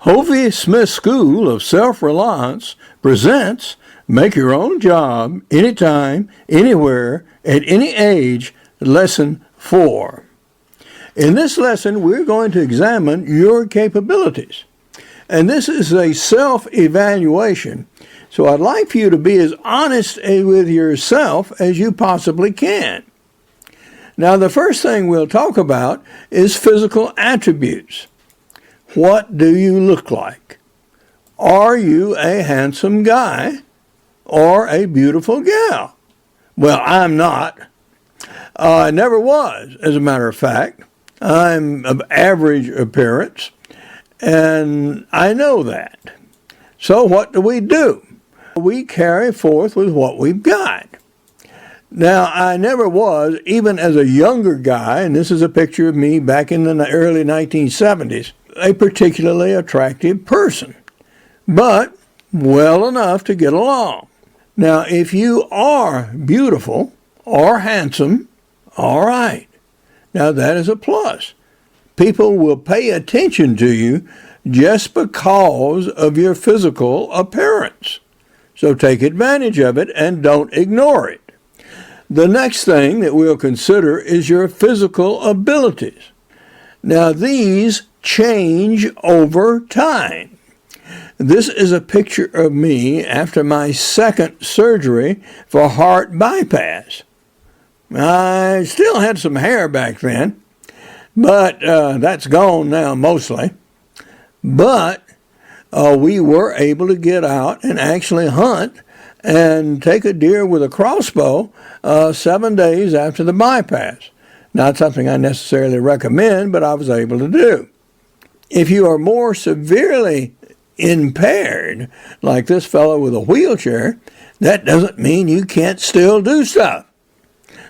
Hovey Smith School of Self-Reliance presents Make Your Own Job Anytime, Anywhere, at Any Age, Lesson 4. In this lesson, we're going to examine your capabilities. And this is a self-evaluation. So I'd like for you to be as honest with yourself as you possibly can. Now, the first thing we'll talk about is physical attributes. What do you look like? Are you a handsome guy or a beautiful gal? Well, I'm not. I never was, as a matter of fact. I'm of average appearance, and I know that. So what do? We carry forth with what we've got. Now, I never was, even as a younger guy, and this is a picture of me back in the early 1970s, a particularly attractive person, but well enough to get along. Now, if you are beautiful or handsome, all right. Now, that is a plus. People will pay attention to you just because of your physical appearance. So take advantage of it and don't ignore it. The next thing that we'll consider is your physical abilities. Now, these change over time. This is a picture of me after my second surgery for heart bypass. I still had some hair back then, but that's gone now mostly. But we were able to get out and actually hunt and take a deer with a crossbow 7 days after the bypass. Not something I necessarily recommend, but I was able to do. If you are more severely impaired, like this fellow with a wheelchair, that doesn't mean you can't still do stuff.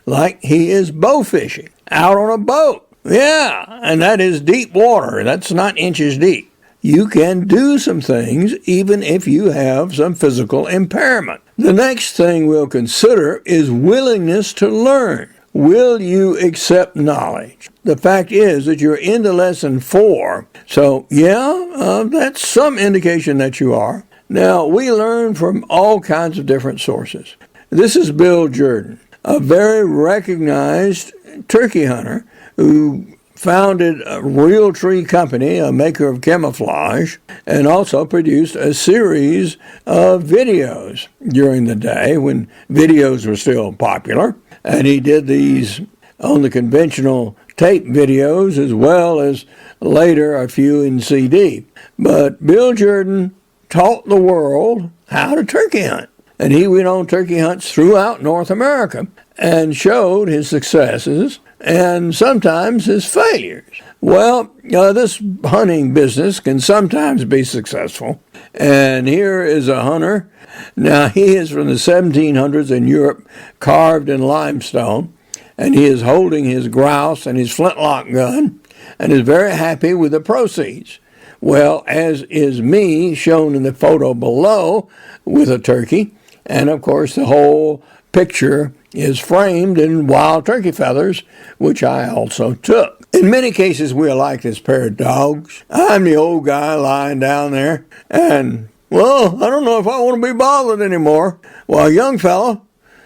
Like he is bow fishing out on a boat. Yeah, and that is deep water. That's not inches deep. You can do some things even if you have some physical impairment. The next thing we'll consider is willingness to learn. Will you accept knowledge? The fact is that you're into lesson 4. So, that's some indication that you are. Now, we learn from all kinds of different sources. This is Bill Jordan, a very recognized turkey hunter who founded a Real Tree Company, a maker of camouflage, and also produced a series of videos during the day when videos were still popular. And he did these on the conventional tape videos as well as later a few in CD. But Bill Jordan taught the world how to turkey hunt. And he went on turkey hunts throughout North America and showed his successes and sometimes his failures. Well, this hunting business can sometimes be successful. And here is a hunter. Now, he is from the 1700s in Europe, carved in limestone, and he is holding his grouse and his flintlock gun and is very happy with the proceeds. Well, as is me, shown in the photo below with a turkey, and of course the whole picture is framed in wild turkey feathers, which I also took. In many cases, we are like this pair of dogs. I'm the old guy lying down there, and, well, I don't know if I want to be bothered anymore. Well, a young fellow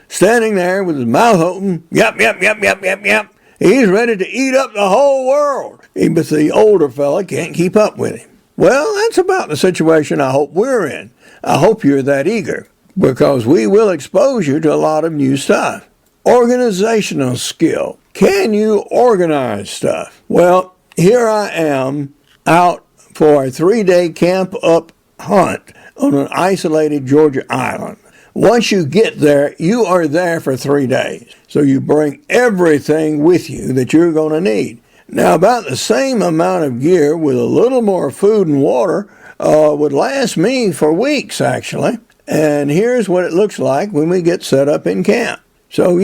standing there with his mouth open, yap, yap, yap, yap, yap, yap. He's ready to eat up the whole world. But the older fella can't keep up with him. Well, that's about the situation I hope we're in. I hope you're that eager, because we will expose you to a lot of new stuff. Organizational skill. Can you organize stuff? Well, here I am out for a 3-day camp up hunt on an isolated Georgia island. Once you get there, you are there for 3 days. So you bring everything with you that you're going to need. Now, about the same amount of gear with a little more food and water would last me for weeks, actually. And here's what it looks like when we get set up in camp. So,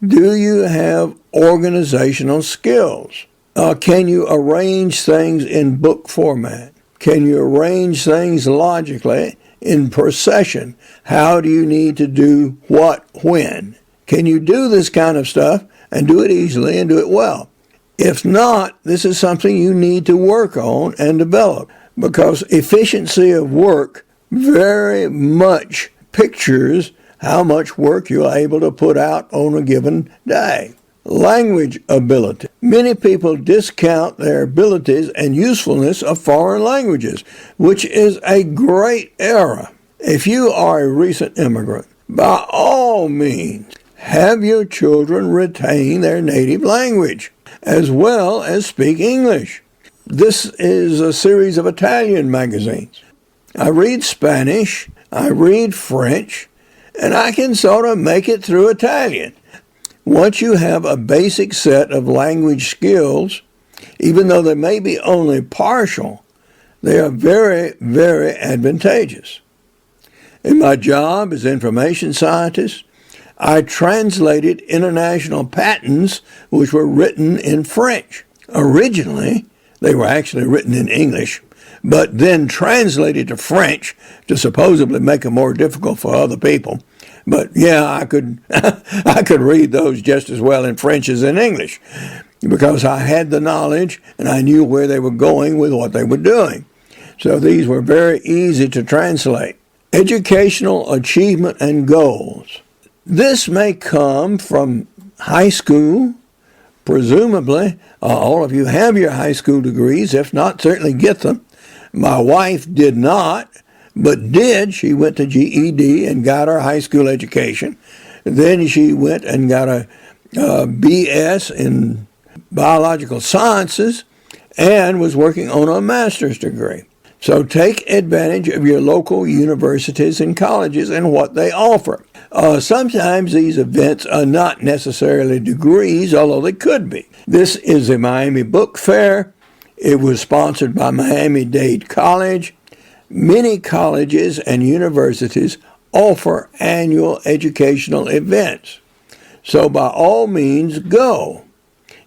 do you have organizational skills? Can you arrange things in book format? Can you arrange things logically in procession? How do you need to do what, when? Can you do this kind of stuff and do it easily and do it well? If not, this is something you need to work on and develop. because efficiency of work very much pictures how much work you're able to put out on a given day. Language ability. Many people discount their abilities and usefulness of foreign languages, which is a great error. If you are a recent immigrant, by all means, have your children retain their native language, as well as speak English. This is a series of Italian magazines. I read Spanish, I read French, and I can sort of make it through Italian. Once you have a basic set of language skills, even though they may be only partial, they are very, very advantageous. In my job as information scientist, I translated international patents which were written in French. Originally, they were actually written in English, but then translated to French to supposedly make it more difficult for other people. But yeah, I could I could read those just as well in French as in English because I had the knowledge and I knew where they were going with what they were doing. So these were very easy to translate. Educational achievement and goals. This may come from high school. Presumably, all of you have your high school degrees. If not, certainly get them. My wife did not, but did. She went to GED and got her high school education. Then she went and got a BS in biological sciences and was working on a master's degree. So take advantage of your local universities and colleges and what they offer. Sometimes these events are not necessarily degrees, although they could be. This is the Miami Book Fair. It was sponsored by Miami-Dade College. Many colleges and universities offer annual educational events. So by all means, go.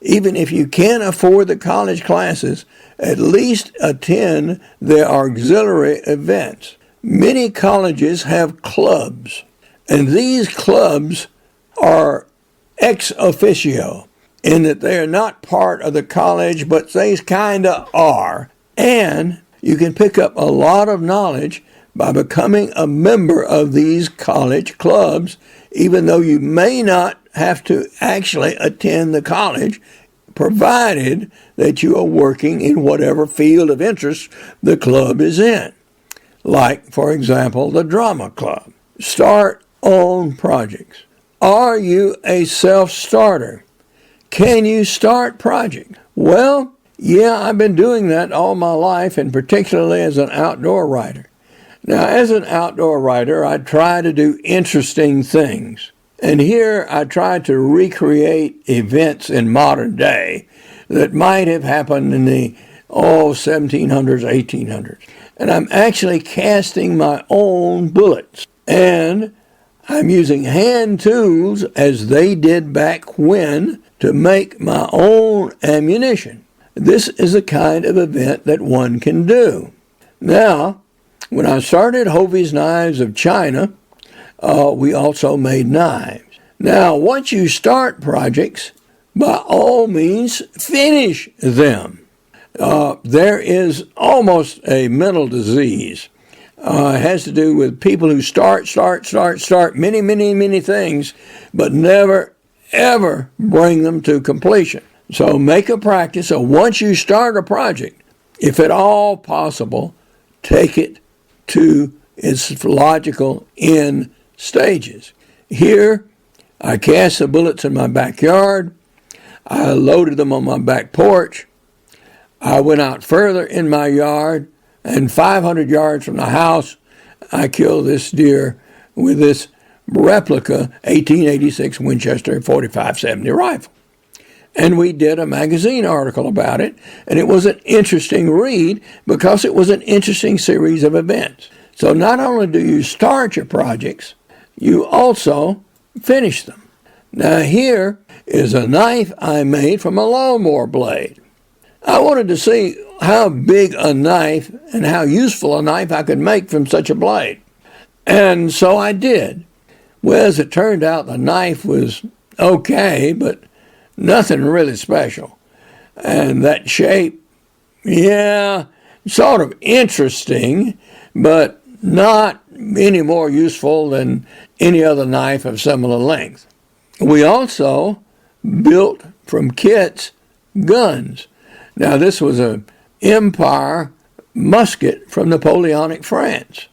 Even if you can't afford the college classes, at least attend their auxiliary events. Many colleges have clubs, and these clubs are ex officio, in that they are not part of the college, but they kind of are. And you can pick up a lot of knowledge by becoming a member of these college clubs, even though you may not have to actually attend the college, provided that you are working in whatever field of interest the club is in. Like, for example, the drama club. Start own projects. Are you a self-starter? Can you start projects? Well, yeah, I've been doing that all my life, and particularly as an outdoor writer. Now, as an outdoor writer, I try to do interesting things. And here I try to recreate events in modern day that might have happened in the 1700s, 1800s. And I'm actually casting my own bullets. And I'm using hand tools, as they did back when, to make my own ammunition. This is a kind of event that one can do. Now, when I started Hovey's Knives of China, we also made knives. Now, once you start projects, by all means, finish them. There is almost a mental disease. It has to do with people who start many things, but never, ever bring them to completion. So make a practice of once you start a project, if at all possible, take it to its logical end stages. Here, I cast the bullets in my backyard. I loaded them on my back porch. I went out further in my yard, and 500 yards from the house, I killed this deer with this replica 1886 Winchester 45-70 rifle. And we did a magazine article about it, and it was an interesting read because it was an interesting series of events. So not only do you start your projects, you also finish them. Now here is a knife I made from a lawnmower blade. I wanted to see how big a knife and how useful a knife I could make from such a blade. And so I did. Well, as it turned out, the knife was okay, but nothing really special. And that shape, yeah, sort of interesting, but not any more useful than any other knife of similar length. We also built from kits guns. Now, this was an Empire musket from Napoleonic France,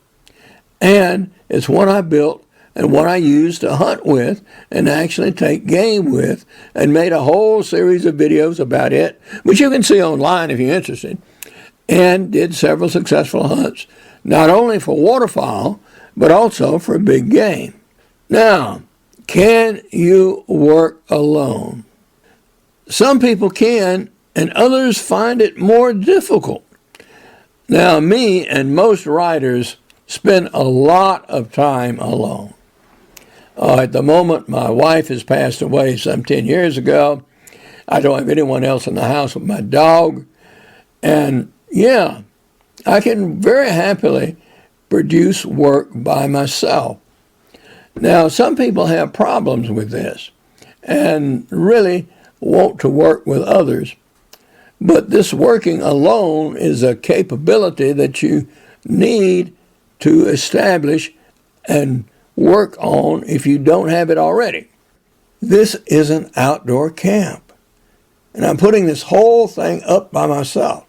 and it's one I built and one I used to hunt with and actually take game with, and made a whole series of videos about it, which you can see online if you're interested, and did several successful hunts, not only for waterfowl, but also for big game. Now, can you work alone? Some people can, and others find it more difficult. Now, me and most writers spend a lot of time alone. At the moment, my wife has passed away some 10 years ago. I don't have anyone else in the house but my dog. And yeah, I can very happily produce work by myself. Now, some people have problems with this and really want to work with others. But this working alone is a capability that you need to establish and work on if you don't have it already. This is an outdoor camp, and I'm putting this whole thing up by myself,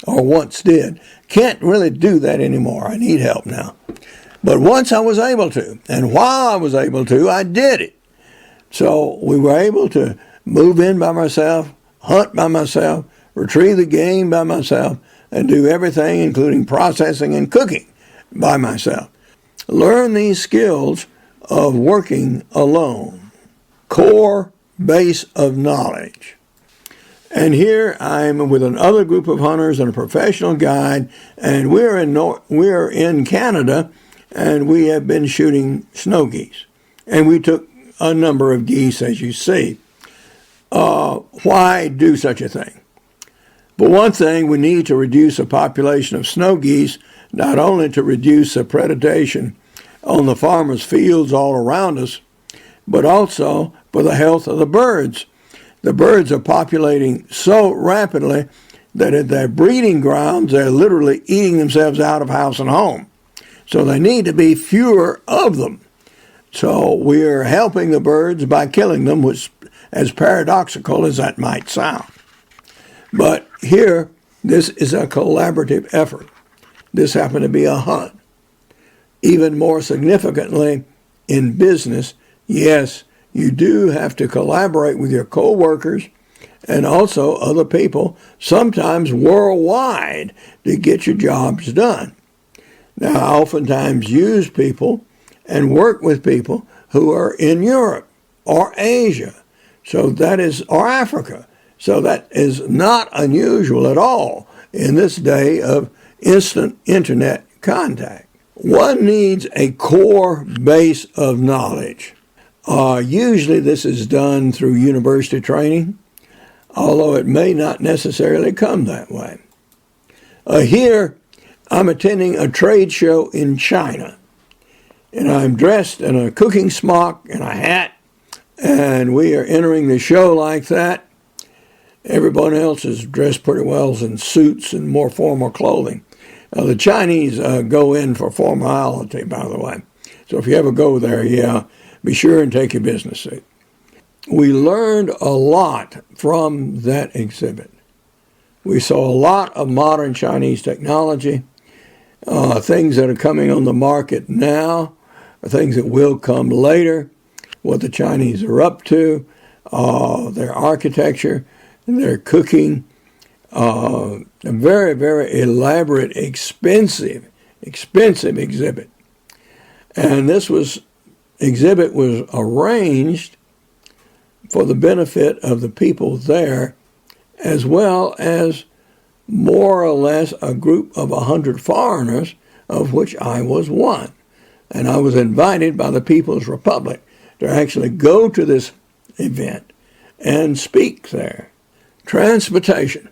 or once did. Can't really do that anymore. I need help now. But once I was able to, and while I was able to, I did it. So we were able to move in by myself, hunt by myself, retrieve the game by myself, and do everything, including processing and cooking, by myself. Learn these skills of working alone. Core base of knowledge. And here I'm with another group of hunters and a professional guide, and we're in Canada, and we have been shooting snow geese. And we took a number of geese, as you see. Why do such a thing? But one thing, we need to reduce the population of snow geese, not only to reduce the predation on the farmers' fields all around us, but also for the health of the birds. The birds are populating so rapidly that at their breeding grounds, they're literally eating themselves out of house and home. So there need to be fewer of them. So we're helping the birds by killing them, which, as paradoxical as that might sound. But here, this is a collaborative effort. This happened to be a hunt. Even more significantly, in business, yes, you do have to collaborate with your co-workers and also other people, sometimes worldwide, to get your jobs done. Now, I oftentimes use people and work with people who are in Europe or Asia, or Africa. So that is not unusual at all in this day of instant internet contact. One needs a core base of knowledge. Usually this is done through university training, although it may not necessarily come that way. Here, I'm attending a trade show in China, and I'm dressed in a cooking smock and a hat, and we are entering the show like that. Everyone else is dressed pretty well in suits and more formal clothing. The Chinese go in for formality, by the way. So if you ever go there, be sure and take your business suit. We learned a lot from that exhibit. We saw a lot of modern Chinese technology, things that are coming on the market now, things that will come later, what the Chinese are up to, their architecture, their cooking, a very, very elaborate, expensive exhibit. And this exhibit was arranged for the benefit of the people there, as well as more or less a group of 100 foreigners, of which I was one. And I was invited by the People's Republic to actually go to this event and speak there. Transportation.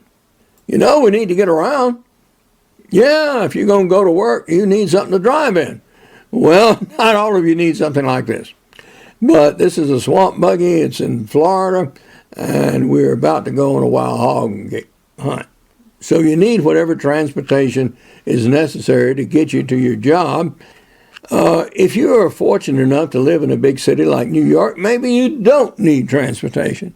We need to get around. Yeah, if you're going to go to work, you need something to drive in. Well, not all of you need something like this. But this is a swamp buggy. It's in Florida, and we're about to go on a wild hog hunt. So you need whatever transportation is necessary to get you to your job. If you are fortunate enough to live in a big city like New York, maybe you don't need transportation.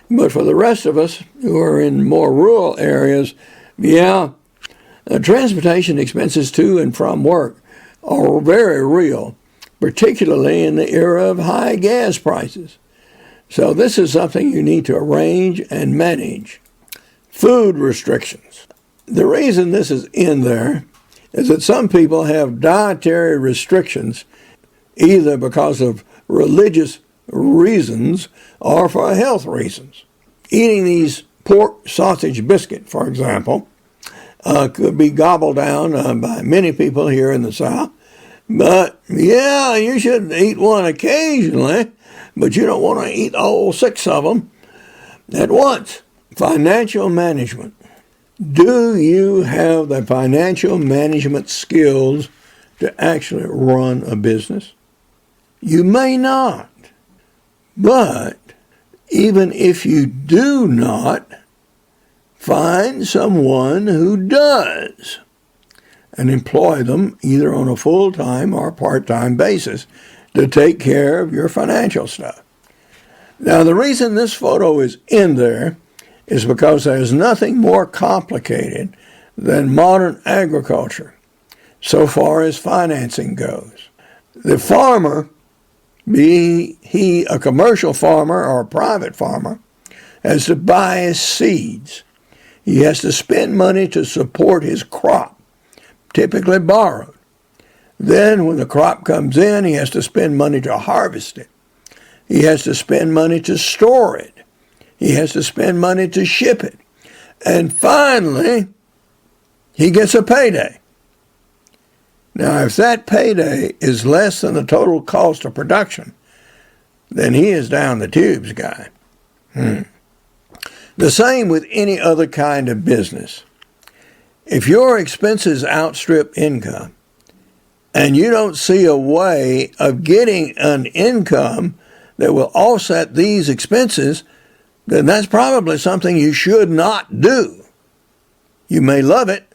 But for the rest of us who are in more rural areas, transportation expenses to and from work are very real, particularly in the era of high gas prices. So this is something you need to arrange and manage. Food restrictions. The reason this is in there is that some people have dietary restrictions either because of religious reasons or for health reasons. Eating these pork sausage biscuit, for example, could be gobbled down by many people here in the South. But you should eat one occasionally, but you don't want to eat all 6 of them at once. Financial management. Do you have the financial management skills to actually run a business? You may not. But even if you do not, find someone who does and employ them either on a full-time or part-time basis to take care of your financial stuff. Now, the reason this photo is in there is because there's nothing more complicated than modern agriculture so far as financing goes. The farmer, be he a commercial farmer or a private farmer, has to buy his seeds. He has to spend money to support his crop, typically borrowed. Then when the crop comes in, he has to spend money to harvest it. He has to spend money to store it. He has to spend money to ship it. And finally, he gets a payday. Now, if that payday is less than the total cost of production, then he is down the tubes guy. The same with any other kind of business. If your expenses outstrip income, and you don't see a way of getting an income that will offset these expenses, then that's probably something you should not do. You may love it,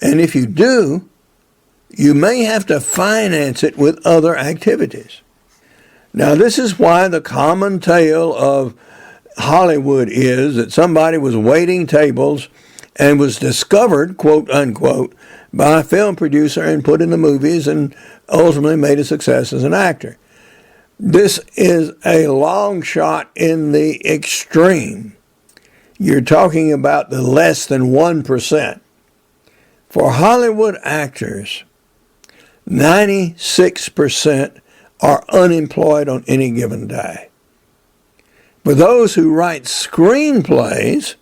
and if you do, you may have to finance it with other activities. Now, this is why the common tale of Hollywood is that somebody was waiting tables and was discovered, quote unquote, by a film producer and put in the movies and ultimately made a success as an actor. This is a long shot in the extreme. You're talking about the less than 1%. For Hollywood actors, 96% are unemployed on any given day. For those who write screenplays,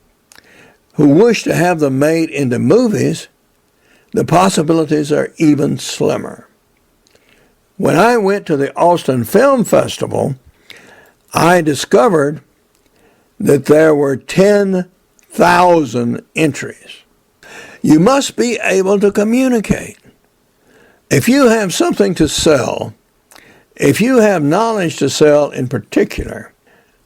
who wish to have them made into movies, the possibilities are even slimmer. When I went to the Austin Film Festival, I discovered that there were 10,000 entries. You must be able to communicate. If you have something to sell, if you have knowledge to sell in particular,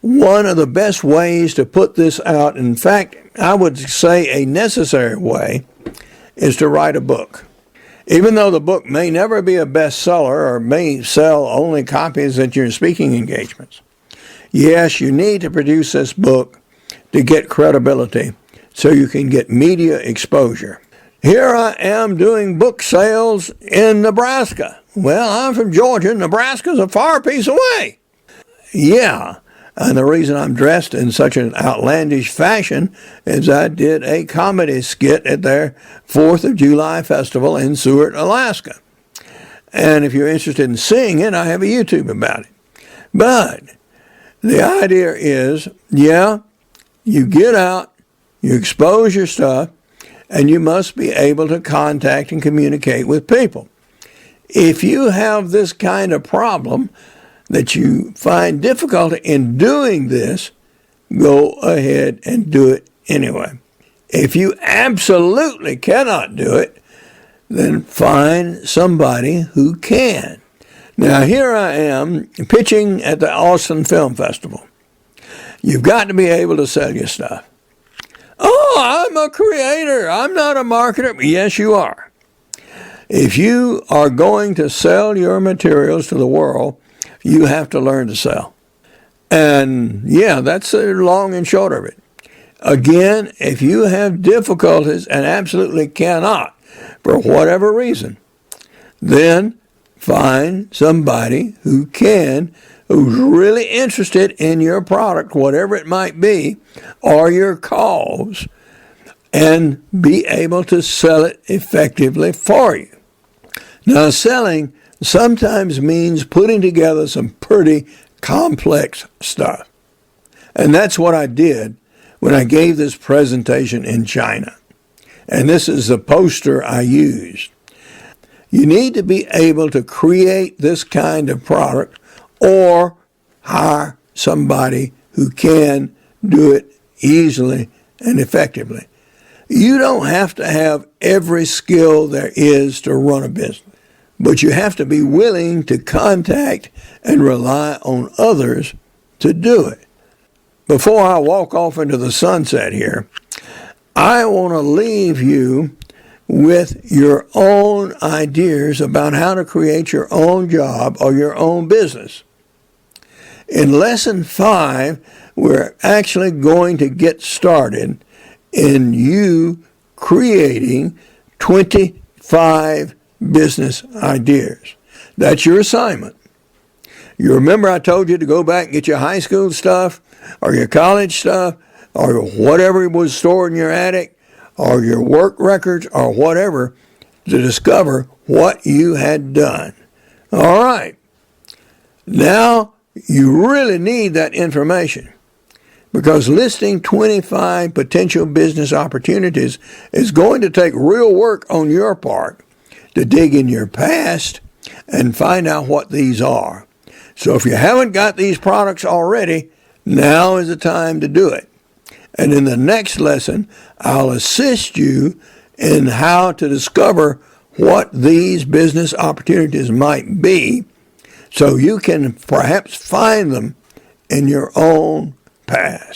one of the best ways to put this out, in fact, I would say a necessary way, is to write a book. Even though the book may never be a bestseller or may sell only copies at your speaking engagements, yes, you need to produce this book to get credibility so you can get media exposure. Here I am doing book sales in Nebraska. Well, I'm from Georgia. Nebraska's a far piece away. Yeah, and the reason I'm dressed in such an outlandish fashion is I did a comedy skit at their 4th of July festival in Seward, Alaska. And if you're interested in seeing it, I have a YouTube about it. But the idea is, you get out, you expose your stuff, and you must be able to contact and communicate with people. If you have this kind of problem that you find difficulty in doing this, go ahead and do it anyway. If you absolutely cannot do it, then find somebody who can. Now, here I am pitching at the Austin Film Festival. You've got to be able to sell your stuff. Oh, Oh, I'm a creator. I'm not a marketer. Yes, you are. If you are going to sell your materials to the world, you have to learn to sell. And yeah, that's the long and short of it. Again, if you have difficulties and absolutely cannot, for whatever reason, then find somebody who can, who's really interested in your product, whatever it might be, or your cause, and be able to sell it effectively for you. Now, selling sometimes means putting together some pretty complex stuff. And that's what I did when I gave this presentation in China. And this is the poster I used. You need to be able to create this kind of product or hire somebody who can do it easily and effectively. You don't have to have every skill there is to run a business, but you have to be willing to contact and rely on others to do it. Before I walk off into the sunset here, I want to leave you with your own ideas about how to create your own job or your own business. In Lesson 5, we're actually going to get started in you creating 25 business ideas. That's your assignment. You remember I told you to go back and get your high school stuff or your college stuff or whatever was stored in your attic or your work records or whatever to discover what you had done. All right. Now you really need that information, because listing 25 potential business opportunities is going to take real work on your part to dig in your past and find out what these are. So if you haven't got these products already, now is the time to do it. And in the next lesson, I'll assist you in how to discover what these business opportunities might be so you can perhaps find them in your own past.